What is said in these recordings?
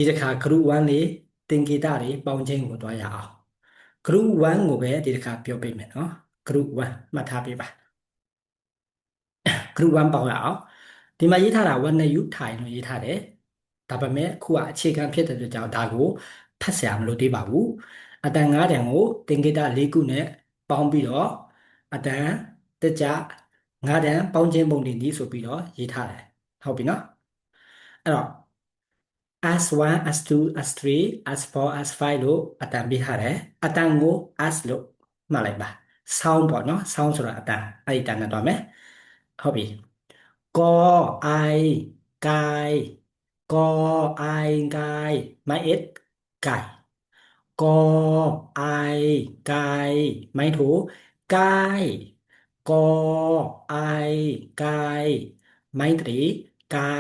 ဒီတစ်ခါ group 1လေးသင်္ကေတတွေပေါင်းခြင်းကိုတွားရအောင် group 1ကိုပဲဒီတစ်ခါပြောပြမယ်နော် group 1မှတ်ထားပေးပါ group 1ပေါင်းရအောင်ဒီမှာရေးထားတာ one you ထိုင်လို့ရေးထားတယ်ဒါပေမဲ့ခုကအခြေခံဖြစ်တဲ့အတွက်ကြောင့်ဒါကိုဖတ်ဆရာမလို့သေးပါဘူးအတန်9တန်ကိုသင်္ကေတ4ခုနဲ့ပေါင်းပြီးတော့အတန်တက်ကြ9တန်ပေါင်းခြင်းပုံတင်ဒီဆိုပြီးတော့ရေးထားတယ်ဟုတ်ပြီနော်အဲ့တော့ as1 as2 as3 as4 as5 လို့အတန်ပေးထားတယ်အတန်ကို as လို့မှတ်လိုက်ပါ sound ပေါ့နော် sound ဆိုတာအတန်အဲ့ဒီအတန်နဲ့တွားမယ်ဟုတ်ပြီกอไอกายกอไอกายไม้เอ็ดไก่กอไอกายไม้ถูกายกอไอกายไม้ตรีไก่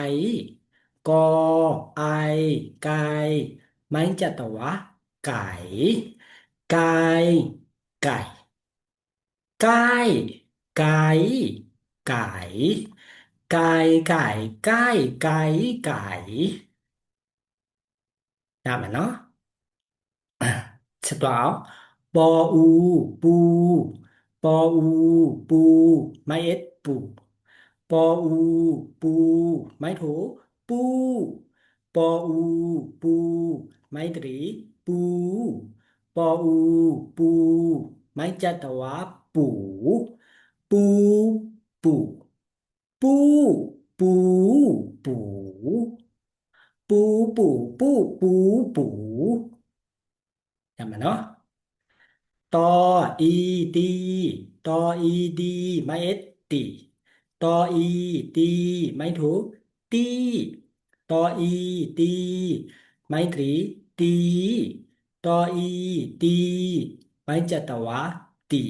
กอไอกายไม้จัตวะไก่ไก่ไก่ไก่ไก่ไก่ไก่ไก่ไก่ไก่ไก่ได้ไหมเนาะဆက်သွားအောင်ပေါ်ဦးပူပေါ်ဦးပူမိုက်အစ်ပူပေါ်ဦးပူမိုက်ထိုပူပေါ်ဦးပူမိုက်တရီပူပေါ်ဦးပူမိုက်ကြတဝါပူပူပူပူပူပူပူပူပူပူပူจำมันเนาะตออีตีตออีดีไม่เอสตีตออีตีไม่ถูกตีตออีตีไม่ตรีตีตออีตีไม่จัตวะตี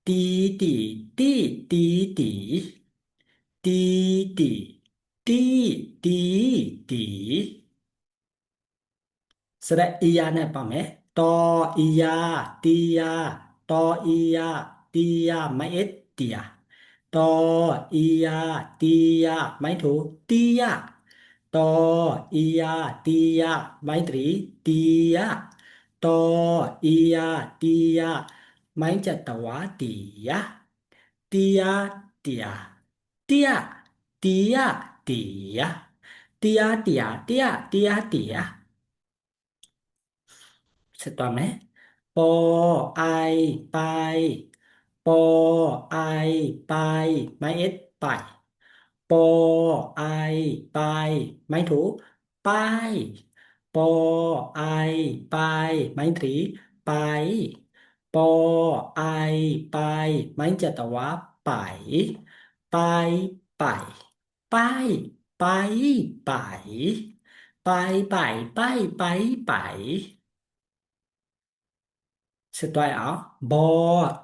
ตีตีตีตีตีตีตีตีตีตีสระอียาเนี่ยป่ะแม่ตออียาตียาตออียาตียาไม่เอ็ดตียาตออียาตียาไม่ถูกตียาตออียาตียาไม่ตรีตียาตออียาตียาไม่จัตวาตียาตียาตียาตียาตียาตียาตียาตียาตียาตียาตียาเสร็จต่อไหมปอไอไปปอไอไปไม่เอสไปปอไอไปไม่ถูกไปปอไอไปไม่ตรีไปปอไอไปไม่จัตวะไปไปไปไปไปไปไปไปไปไปไปสุดท้ายบอ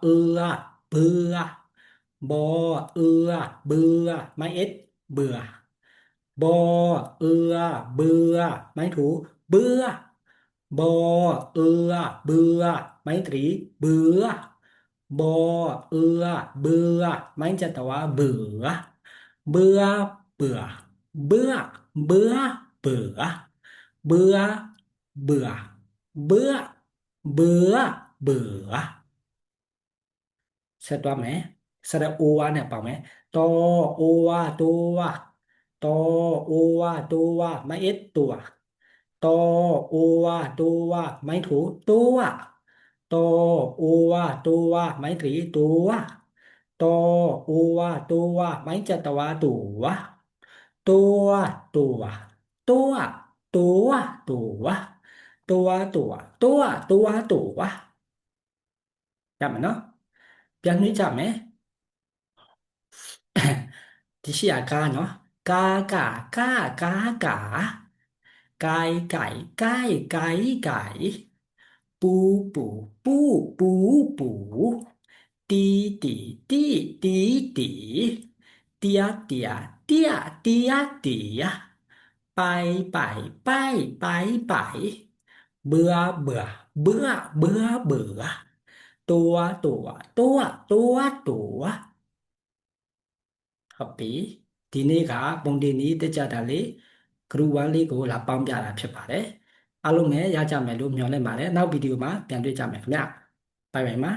เอือเบื่อบอเอือเบื่อไม่เอ็ดเบื่อบอเอือเบื่อไม่ถูกเบื่อบอเอือเบื่อไม่ตรีเบื่อบอเอือเบื่อไม่จัตวะเบื่อเบื่อเบื่อเบื่อเบื่อเบื่อเบื่อเบื่อเบื่อเบื่อเบื่อเสร็จว่าไหมสระโอวาเนี่ยเปล่าไหมตอโอวาตัวตอโอวาตัวไม่เอ็ดตัวตอโอวาตัวไม่ถูตัวตอโอวาตัวไม่ตรีตัวตอโอวาตัวไม่จัตวาตัวตัวตัวตัวตัวตัวตัวตัวตัวตัวตัวจำมันเนาะอย่างนี้จำไหม ที่ชื่อกาเนาะกากากากากาไก่ไก่ไก่ไก่ไก่ปูปูปูปูปูตีตีตีตีตีเตียเตียเตียเตียเตียไปไปไปไปไปเบื่อเบื่อเบื่อเบื่อเบื่อตัวตัวตัวตัวตัวဟုတ်ပြီဒီနေ့ကပုံတင်นี้တက်ကြတာလေ group 1လေးကိုလာပေါင်းပြတာဖြစ်ပါတယ်အားလုံးပဲရကြမယ်လို့မျှော်လင့်ပါတယ်နောက်ဗီဒီယိုမှာပြန်တွေ့ကြမယ်ခင်ဗျာbye bye ပါ